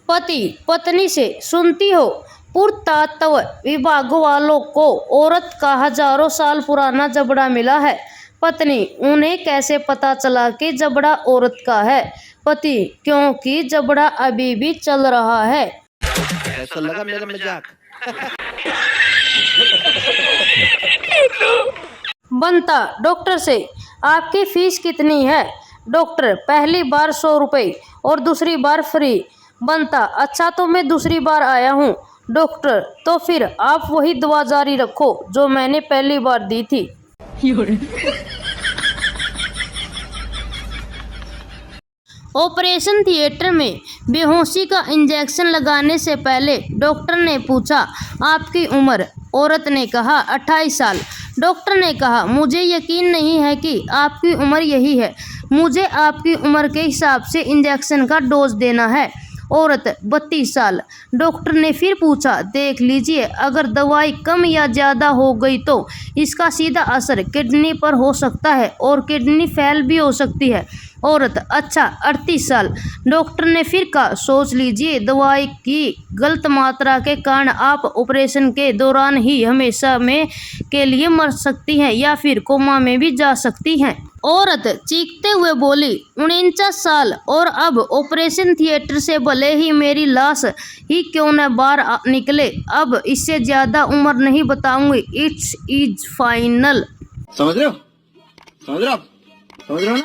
पति पत्नी से सुनती हो पुरातत्व विभाग वालों को औरत का हजारों साल पुराना जबड़ा मिला है। पत्नी उन्हें कैसे पता चला कि जबड़ा औरत का है? पति क्योंकि जबड़ा अभी भी चल रहा है। कैसा लगा मेरा मजाक? बनता डॉक्टर से आपकी फीस कितनी है? डॉक्टर पहली बार 100 रुपये और दूसरी बार फ्री। बनता अच्छा तो मैं दूसरी बार आया हूँ। डॉक्टर तो फिर आप वही दवा जारी रखो जो मैंने पहली बार दी थी। ऑपरेशन थिएटर में बेहोशी का इंजेक्शन लगाने से पहले डॉक्टर ने पूछा आपकी उम्र? औरत ने कहा 28 साल। डॉक्टर ने कहा मुझे यकीन नहीं है कि आपकी उम्र यही है, मुझे आपकी उम्र के हिसाब से इंजेक्शन का डोज देना है। औरत 32 साल। डॉक्टर ने फिर पूछा देख लीजिए, अगर दवाई कम या ज़्यादा हो गई तो इसका सीधा असर किडनी पर हो सकता है और किडनी फेल भी हो सकती है। औरत अच्छा 38 साल। डॉक्टर ने फिर कहा सोच लीजिए, दवाई की गलत मात्रा के कारण आप ऑपरेशन के दौरान ही हमेशा में के लिए मर सकती हैं या फिर कोमा में भी जा सकती हैं। औरत चीखते हुए बोली 49 साल, और अब ऑपरेशन थिएटर से भले ही मेरी लाश ही क्यों न बाहर निकले, अब इससे ज़्यादा उम्र नहीं बताऊंगी। It's is final. समझ रहे हो? समझ रहे हो? समझ रहे हो ना?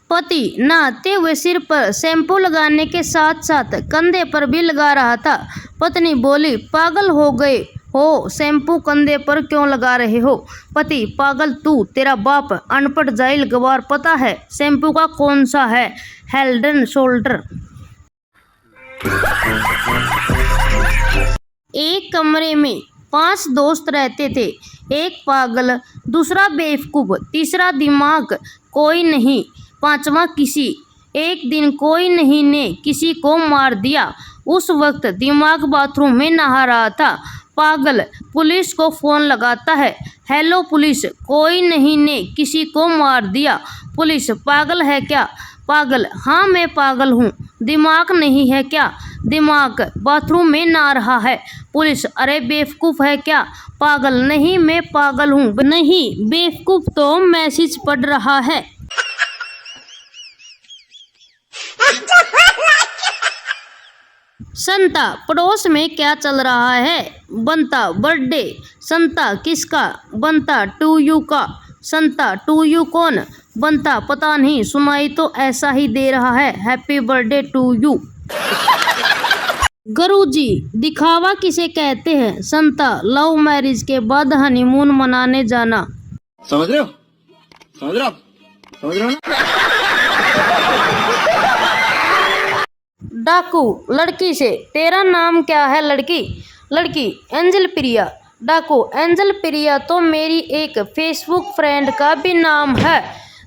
पति नहाते हुए सिर पर शैम्पू लगाने के साथ साथ कंधे पर भी लगा रहा था। पत्नी बोली पागल हो गए हो, शैम्पू कंधे पर क्यों लगा रहे हो? पति पागल तू, तेरा बाप अनपढ़ जाहिल गवार, पता है शैम्पू का कौन सा है? Head and shoulder. एक कमरे में 5 दोस्त रहते थे। एक पागल, दूसरा बेवकूफ़, तीसरा दिमाग कोई नहीं, पांचवा किसी। एक दिन कोई नहीं ने किसी को मार दिया। उस वक्त दिमाग बाथरूम में नहा रहा था। पागल पुलिस को फ़ोन लगाता है, हेलो पुलिस, कोई नहीं ने किसी को मार दिया। पुलिस पागल है क्या? पागल हाँ मैं पागल हूँ। दिमाग नहीं है क्या? दिमाग बाथरूम में नहा रहा है। पुलिस अरे बेवकूफ़ है क्या? पागल नहीं मैं पागल हूँ। नहीं बेवकूफ़ तो मैसेज पढ़ रहा है। संता पड़ोस में क्या चल रहा है? बनता बर्थडे। संता किसका? बनता टू यू का। संता टू यू कौन? बनता पता नहीं, सुनाई तो ऐसा ही दे रहा है, हैप्पी बर्थडे टू यू। गुरुजी दिखावा किसे कहते हैं? संता लव मैरिज के बाद हनीमून मनाने जाना। समझ रहे हो? समझ रहे हो? समझ रहे हो ना? डाकू लड़की से तेरा नाम क्या है? लड़की लड़की एंजल प्रिया। डाकू एंजल प्रिया तो मेरी एक फेसबुक फ्रेंड का भी नाम है,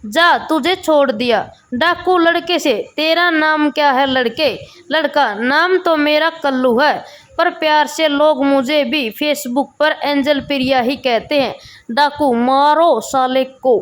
जा तुझे छोड़ दिया। डाकू लड़के से तेरा नाम क्या है? लड़के लड़का नाम तो मेरा कल्लू है, पर प्यार से लोग मुझे भी फेसबुक पर एंजल प्रिया ही कहते हैं। डाकू मारो साले को।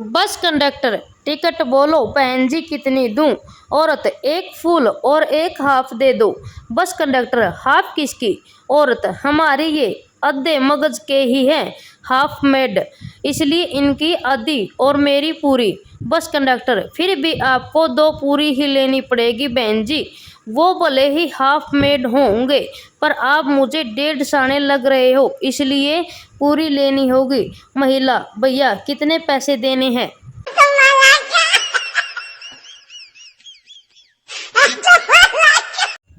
बस कंडक्टर टिकट बोलो बहन जी कितनी दूं? औरत एक फुल और एक हाफ दे दो। बस कंडक्टर हाफ किसकी? औरत हमारी, ये आधे मगज के ही हैं, हाफ मेड, इसलिए इनकी आधी और मेरी पूरी। बस कंडक्टर फिर भी आपको 2 पूरी ही लेनी पड़ेगी बहन जी, वो भले ही हाफ मेड होंगे पर आप मुझे 1.5 साने लग रहे हो, इसलिए पूरी लेनी होगी। महिला भैया कितने पैसे देने हैं?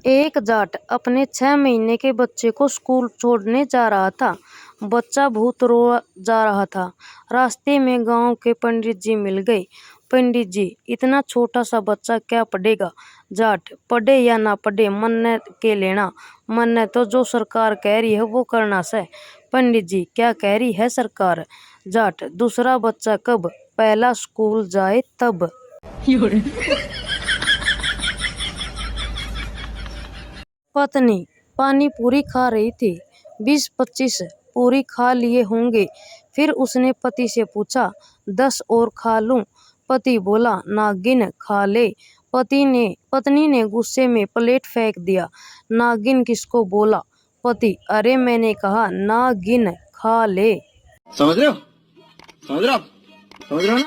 एक जाट अपने 6 महीने के बच्चे को स्कूल छोड़ने जा रहा था। बच्चा बहुत रो जा रहा था। रास्ते में गांव के पंडित जी मिल गए। पंडित जी इतना छोटा सा बच्चा क्या पढ़ेगा? जाट पढ़े या ना पढ़े मन्ने के लेना, मन्ने तो जो सरकार कह रही है वो करना से। पंडित जी क्या कह रही है सरकार? जाट दूसरा बच्चा कब पहला स्कूल जाए तब। पत्नी पानी पूरी खा रही थी। 20-25 पूरी खा लिए होंगे, फिर उसने पति से पूछा, 10 और खा लूं? पति बोला, नागिन खा ले। पत्नी ने गुस्से में प्लेट फेंक दिया। नागिन किसको बोला? पति, अरे मैंने कहा नागिन खा ले। समझ रहे हो? समझ रहे हो आप? समझ रहे हो ना?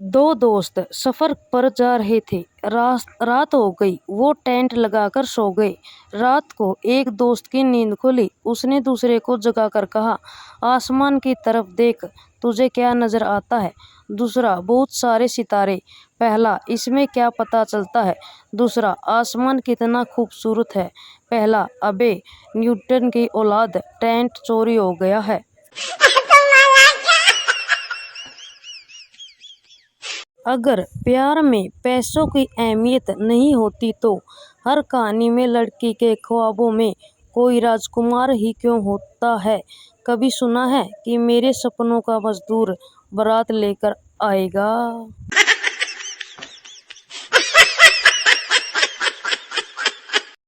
दो दोस्त सफर पर जा रहे थे। रात हो गई, वो टेंट लगाकर सो गए। रात को एक दोस्त की नींद खुली। उसने दूसरे को जगाकर कहा, आसमान की तरफ देख, तुझे क्या नजर आता है? दूसरा, बहुत सारे सितारे। पहला, इसमें क्या पता चलता है? दूसरा, आसमान कितना खूबसूरत है। पहला, अबे न्यूटन की औलाद, टेंट चोरी हो गया है। अगर प्यार में पैसों की अहमियत नहीं होती तो हर कहानी में लड़की के ख्वाबों में कोई राजकुमार ही क्यों होता है? कभी सुना है कि मेरे सपनों का मजदूर बारात लेकर आएगा?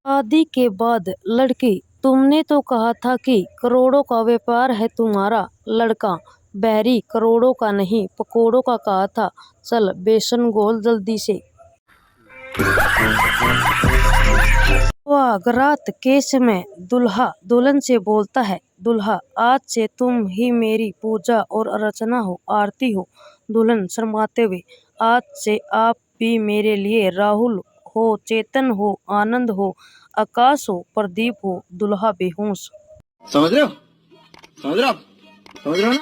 शादी के बाद लड़की, तुमने तो कहा था कि करोड़ों का व्यापार है तुम्हारा। लड़का, बहरी, करोड़ों का नहीं पकोड़ों का कहा था। चल बेसन घोल जल्दी से। सुहागरात के समय दुल्हा दुल्हन से बोलता है, दुल्हा आज से तुम ही मेरी पूजा और अर्चना हो, आरती हो। दुल्हन शर्माते हुए, आज से आप भी मेरे लिए राहुल हो, चेतन हो, आनंद हो, आकाश हो, प्रदीप हो। दुल्हा बेहोश। समझ रहे हो? समझ रहे हो आप? समझ रहे हो ना?